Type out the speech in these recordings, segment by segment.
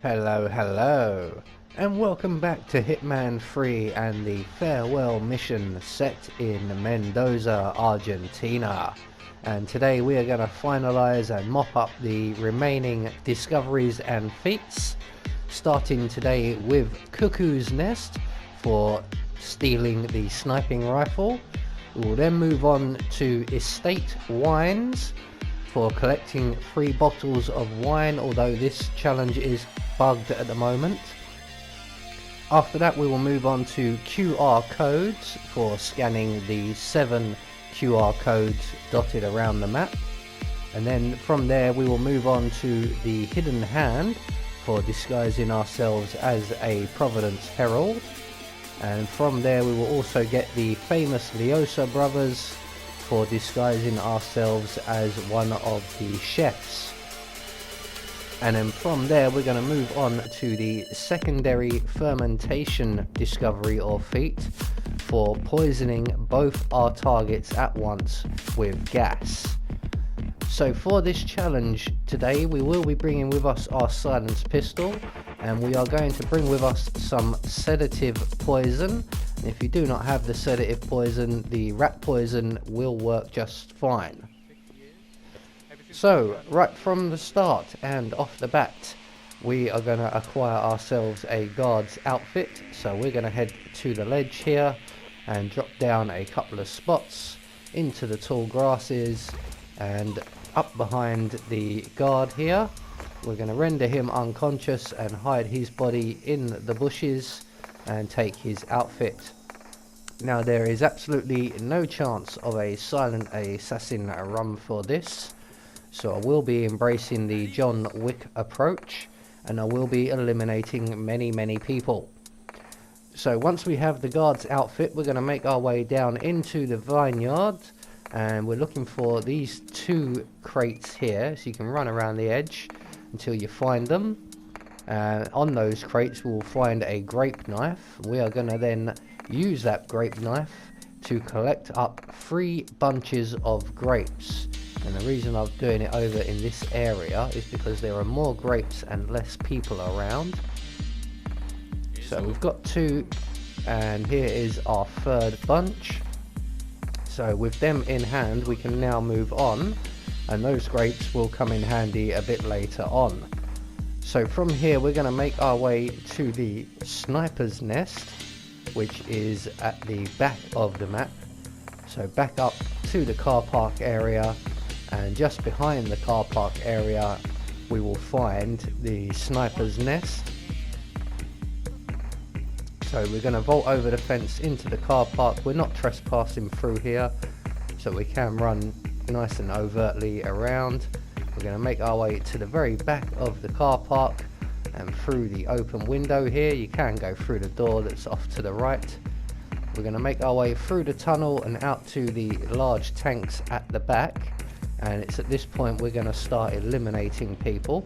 Hello, and welcome back to Hitman 3 and the farewell mission set in Mendoza, Argentina. And today we are going to finalize and mop up the remaining discoveries and feats, starting today with Cuckoo's Nest for stealing the sniping rifle. We will then move on to Estate Wines for collecting 3 bottles of wine, although this challenge is bugged at the moment. After that we will move on to QR codes for scanning the 7 QR codes dotted around the map, and then from there we will move on to the hidden hand for disguising ourselves as a Providence Herald, and from there we will also get the famous Leosa brothers for disguising ourselves as one of the chefs. And then from there we're going to move on to the secondary fermentation discovery or feat for poisoning both our targets at once with gas. So for this challenge today we will be bringing with us our silenced pistol, and we are going to bring with us some sedative poison. If you do not have the sedative poison, the rat poison will work just fine. So right from the start and off the bat we are going to acquire ourselves a guard's outfit. So we're going to head to the ledge here and drop down a couple of spots into the tall grasses and up behind the guard here. We're going to render him unconscious and hide his body in the bushes and take his outfit. Now there is absolutely no chance of a silent assassin run for this, so I will be embracing the John Wick approach and I will be eliminating many people. So once we have the guard's outfit, we're going to make our way down into the vineyard, and we're looking for these 2 crates here, so you can run around the edge until you find them. On those crates we'll find a grape knife. We are going to then use that grape knife to collect up 3 bunches of grapes. And the reason I'm doing it over in this area is because there are more grapes and less people around. So we've got 2, and here is our 3rd bunch. So with them in hand we can now move on, and those grapes will come in handy a bit later on. So from here we're going to make our way to the sniper's nest, which is at the back of the map. So back up to the car park area, and just behind the car park area we will find the sniper's nest. So we're going to vault over the fence into the car park. We're not trespassing through here, so we can run nice and overtly around. We're going to make our way to the very back of the car park and through the open window here. You can go through the door that's off to the right. We're going to make our way through the tunnel and out to the large tanks at the back, and it's at this point we're going to start eliminating people.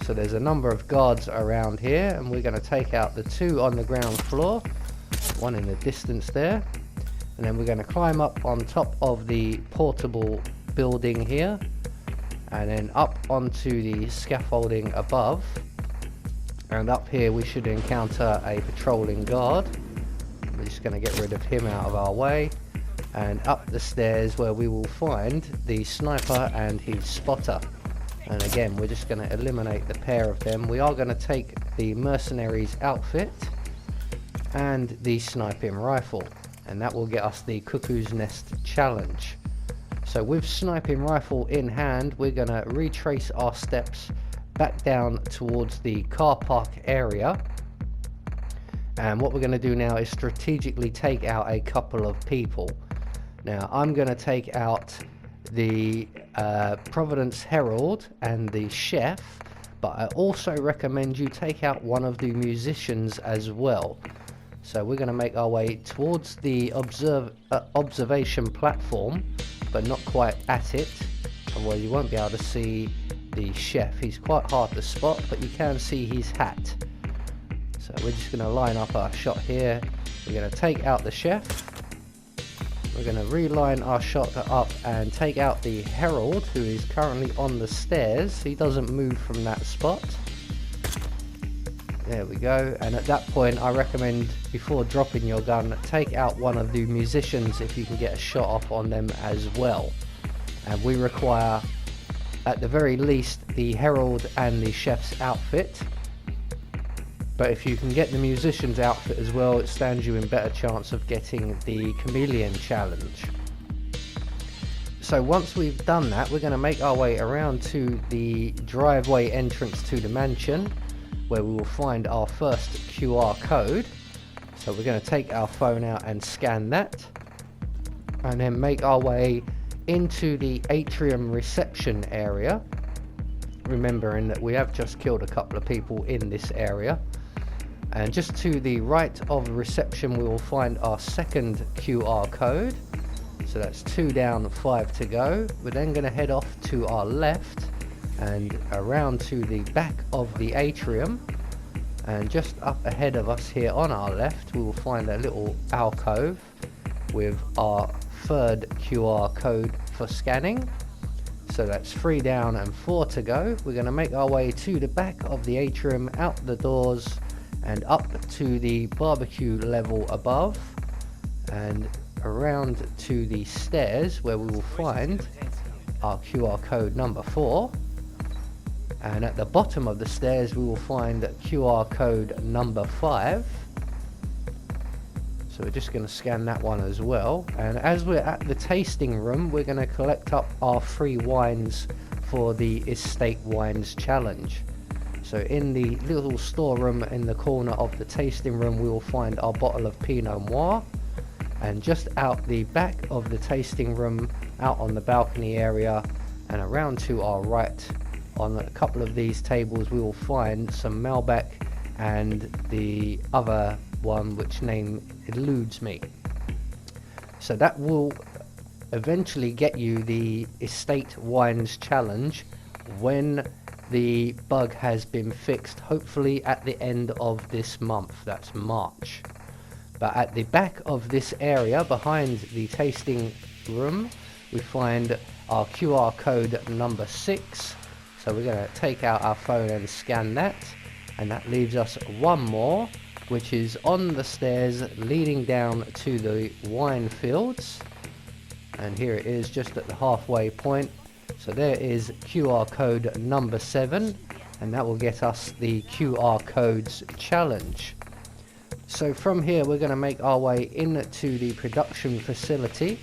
So there's a number of guards around here, and we're going to take out the 2 on the ground floor, 1 in the distance there, and then we're going to climb up on top of the portable building here, and then up onto the scaffolding above, and up here we should encounter a patrolling guard. We're just going to get rid of him out of our way, and up the stairs where we will find the sniper and his spotter. And again we're just going to eliminate the pair of them. We are going to take the mercenary's outfit and the sniping rifle, and that will get us the Cuckoo's Nest challenge. So with sniping rifle in hand we're going to retrace our steps back down towards the car park area, and what we're going to do now is strategically take out a couple of people. Now I'm going to take out the Providence Herald and the chef, but I also recommend you take out one of the musicians as well. So we're going to make our way towards the observation platform, but not quite at it, otherwise you won't be able to see the chef. He's quite hard to spot, but you can see his hat. So we're just going to line up our shot here. We're going to take out the chef. We're going to reline our shot up and take out the Herald, who is currently on the stairs. He doesn't move from that spot. There we go. And at that point, I recommend before dropping your gun, take out one of the musicians if you can get a shot off on them as well. And we require, at the very least, the herald and the chef's outfit. But if you can get the musician's outfit as well, it stands you in better chance of getting the chameleon challenge. So once we've done that, we're going to make our way around to the driveway entrance to the mansion, where we will find our first QR code. So we're going to take our phone out and scan that, and then make our way into the atrium reception area, remembering that we have just killed a couple of people in this area. And just to the right of reception, we will find our second QR code. So that's 2 down, 5 to go. We're then going to head off to our left and around to the back of the atrium, and just up ahead of us here on our left we will find a little alcove with our third QR code for scanning. So that's 3 down and 4 to go. We're going to make our way to the back of the atrium, out the doors and up to the barbecue level above, and around to the stairs where we will find our QR code number 4. And at the bottom of the stairs we will find QR code number 5. So we're just going to scan that one as well. And as we're at the tasting room, we're going to collect up our 3 wines for the Estate Wines Challenge. So in the little storeroom in the corner of the tasting room we will find our bottle of Pinot Noir. And just out the back of the tasting room, out on the balcony area and around to our right, on a couple of these tables we will find some Malbec and the other one which name eludes me. So that will eventually get you the Estate Wines Challenge when the bug has been fixed, hopefully at the end of this month, that's March. But at the back of this area behind the tasting room we find our QR code number 6. So we're going to take out our phone and scan that, and that leaves us one more, which is on the stairs leading down to the wine fields. And here it is, just at the halfway point. So there is QR code number 7, and that will get us the QR codes challenge. So from here we're going to make our way into the production facility,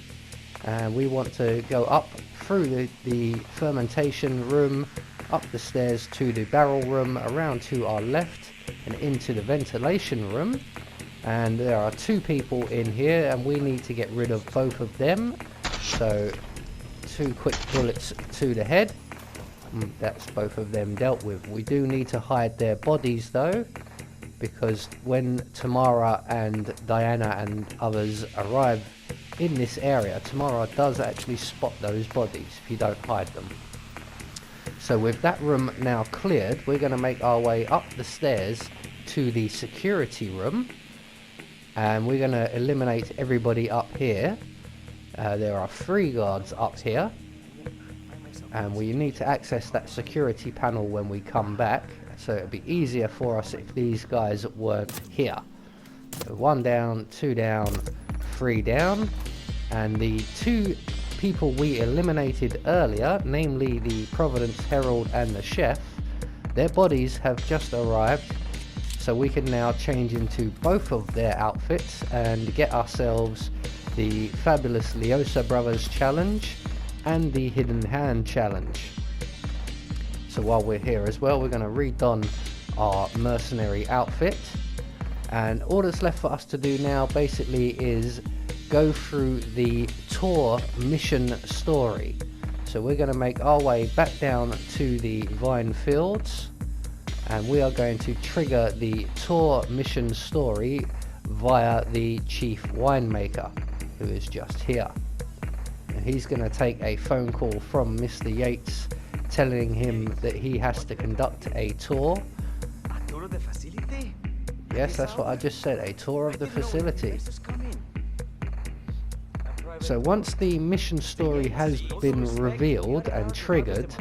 and we want to go up through the fermentation room, up the stairs to the barrel room, around to our left and into the ventilation room. And there are 2 people in here and we need to get rid of both of them. So 2 quick bullets to the head. That's both of them dealt with. We do need to hide their bodies though, because when Tamara and Diana and others arrive in this area, Tamara does actually spot those bodies if you don't hide them. So with that room now cleared, we're going to make our way up the stairs to the security room, and we're going to eliminate everybody up here. There are 3 guards up here, and we need to access that security panel when we come back, so it'll be easier for us if these guys weren't here. So 1 down, 2 down, 3 down, and the 2 people we eliminated earlier, namely the Providence Herald and the chef, their bodies have just arrived, so we can now change into both of their outfits and get ourselves the fabulous Leosa Brothers challenge and the Hidden Hand challenge. So while we're here as well, we're going to redon our mercenary outfit, and all that's left for us to do now basically is go through the tour mission story. So we're going to make our way back down to the vine fields, and we are going to trigger the tour mission story via the chief winemaker, who is just here. And he's going to take a phone call from Mr. Yates telling him that he has to conduct a tour. Yes, that's what I just said, a tour of the facility. So once the mission story has been revealed and triggered,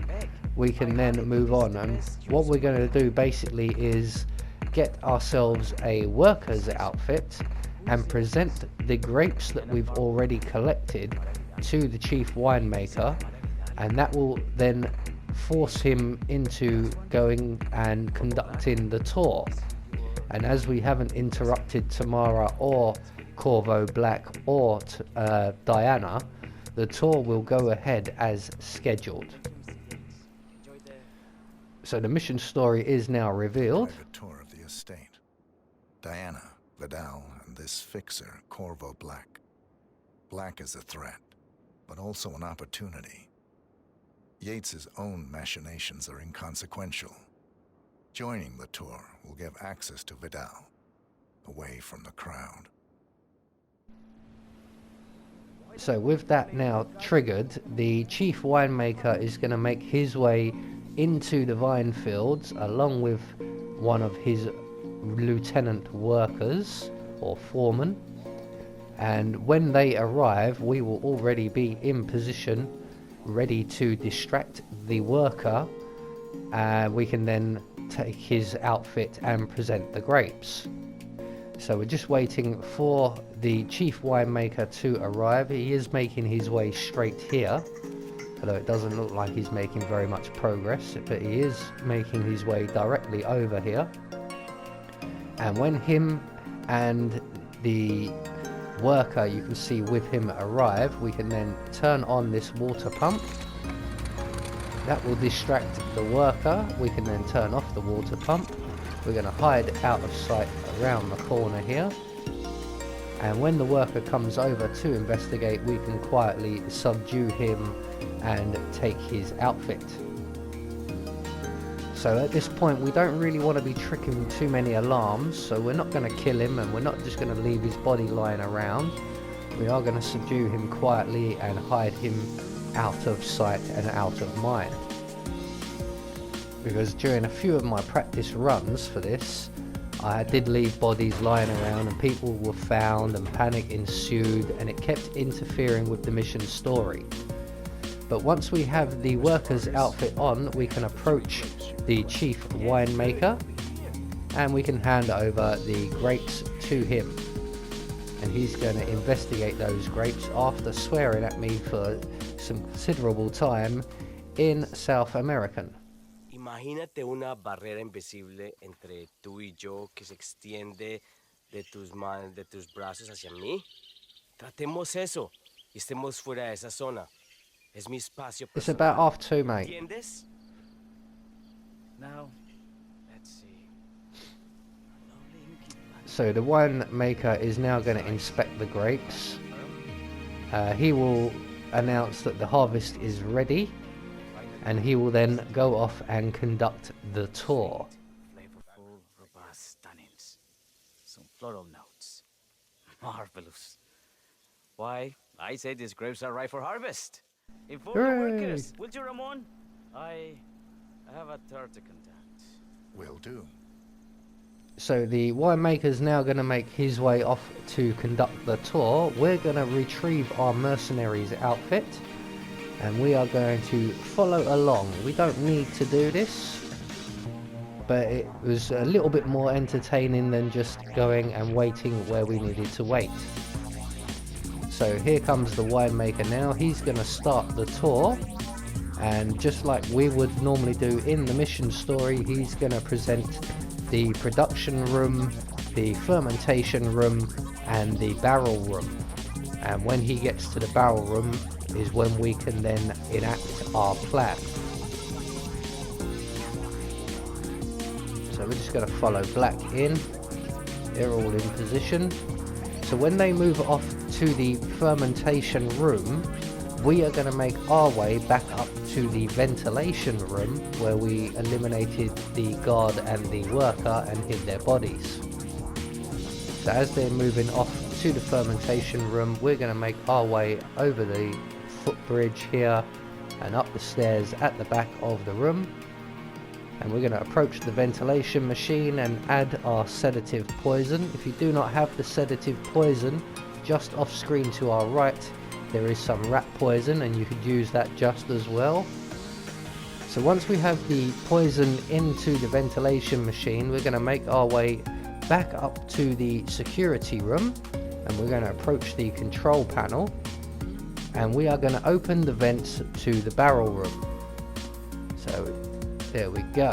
we can then move on, and what we're going to do basically is get ourselves a worker's outfit and present the grapes that we've already collected to the chief winemaker, and that will then force him into going and conducting the tour. And as we haven't interrupted Tamara or Corvo Black or Diana, the tour will go ahead as scheduled. So the mission story is now revealed. Private tour of the estate. Diana, Vidal, and this fixer, Corvo Black. Black is a threat, but also an opportunity. Yates's own machinations are inconsequential. Joining the tour will give access to Vidal, away from the crowd. So with that now triggered, the chief winemaker is going to make his way into the vine fields along with one of his lieutenant workers or foremen, and when they arrive we will already be in position ready to distract the worker. We can then take his outfit and present the grapes. So we're just waiting for the chief winemaker to arrive. He is making his way straight here, although it doesn't look like he's making very much progress, but he is making his way directly over here. And when him and the worker you can see with him arrive, we can then turn on this water pump. That will distract the worker. We can then turn off the water pump. We're going to hide out of sight around the corner here, and when the worker comes over to investigate we can quietly subdue him and take his outfit. So at this point we don't really want to be triggering too many alarms, so we're not going to kill him and we're not just going to leave his body lying around. We are going to subdue him quietly and hide him out of sight and out of mind. Because during a few of my practice runs for this, I did leave bodies lying around and people were found and panic ensued, and it kept interfering with the mission story. But once we have the worker's outfit on, we can approach the chief winemaker and we can hand over the grapes to him. And he's going to investigate those grapes after swearing at me for some considerable time in South American. Imagínate una barrera invisible entre tú y yo que se extiende de tus brazos hacia mí. Tratemos eso y estemos fuera de esa zona. Es mi espacio personal. It's about half two, mate. ¿Entiendes? Now, let's see. So the winemaker is now going to inspect the grapes. He will announce that the harvest is ready, and he will then go off and conduct the tour. Flavorful, robust tannins. Some floral notes. Marvelous. Why, I say these grapes are ripe for harvest. Inform the workers, will you, Ramon? I have a third to conduct. Will do. So the winemaker is now going to make his way off to conduct the tour. We're going to retrieve our mercenary's outfit, and we are going to follow along. We don't need to do this, but it was a little bit more entertaining than just going and waiting where we needed to wait. So here comes the winemaker now. He's going to start the tour, and just like we would normally do in the mission story, he's going to present the production room, the fermentation room, and the barrel room. And when he gets to the barrel room is when we can then enact our plan. So we're just going to follow Black in. They're all in position. So when they move off to the fermentation room, we are going to make our way back up to the ventilation room where we eliminated the guard and the worker and hid their bodies. So as they're moving off to the fermentation room, we're going to make our way over the footbridge here and up the stairs at the back of the room. And we're going to approach the ventilation machine and add our sedative poison. If you do not have the sedative poison, just off screen to our right there is some rat poison, and you could use that just as well. So once we have the poison into the ventilation machine, we're going to make our way back up to the security room, and we're going to approach the control panel, and we are going to open the vents to the barrel room. So there we go.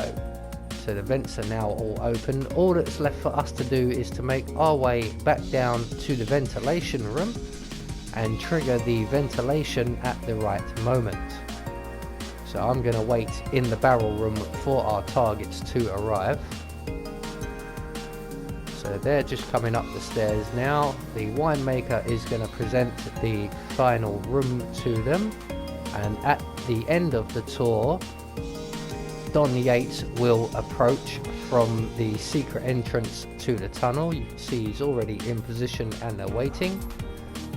So the vents are now all open. All that's left for us to do is to make our way back down to the ventilation room and trigger the ventilation at the right moment. So I'm going to wait in the barrel room for our targets to arrive. So they're just coming up the stairs now. The winemaker is going to present the final room to them, and at the end of the tour, Don Yates will approach from the secret entrance to the tunnel. You can see he's already in position and they're waiting.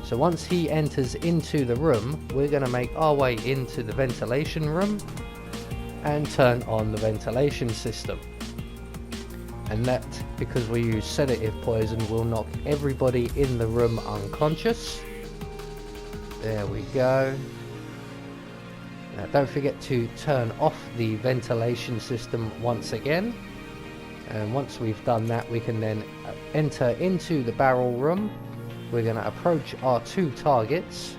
So once he enters into the room, we're going to make our way into the ventilation room and turn on the ventilation system. And that, because we use sedative poison, will knock everybody in the room unconscious. There we go. Now don't forget to turn off the ventilation system once again. And once we've done that, we can then enter into the barrel room. We're going to approach our two targets,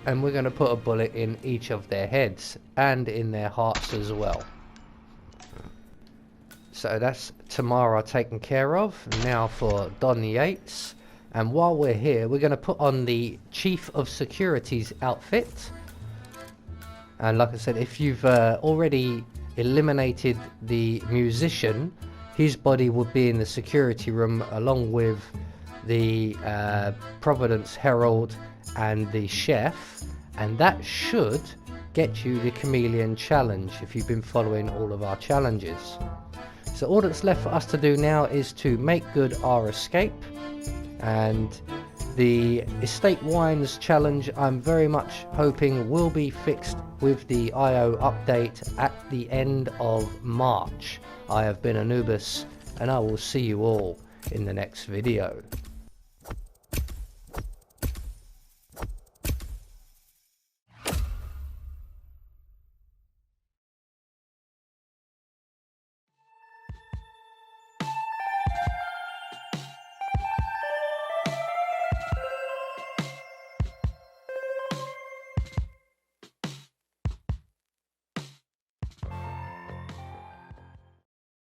and we're going to put a bullet in each of their heads and in their hearts as well. So that's Tamara taken care of. Now for Don Yates. And while we're here, we're going to put on the Chief of Security's outfit. And like I said, if you've already eliminated the musician, his body would be in the security room along with the Providence Herald and the chef, and that should get you the chameleon challenge if you've been following all of our challenges. So all that's left for us to do now is to make good our escape, and the estate wines challenge I'm very much hoping will be fixed with the IO update at the end of March. I have been Anubis, and I will see you all in the next video.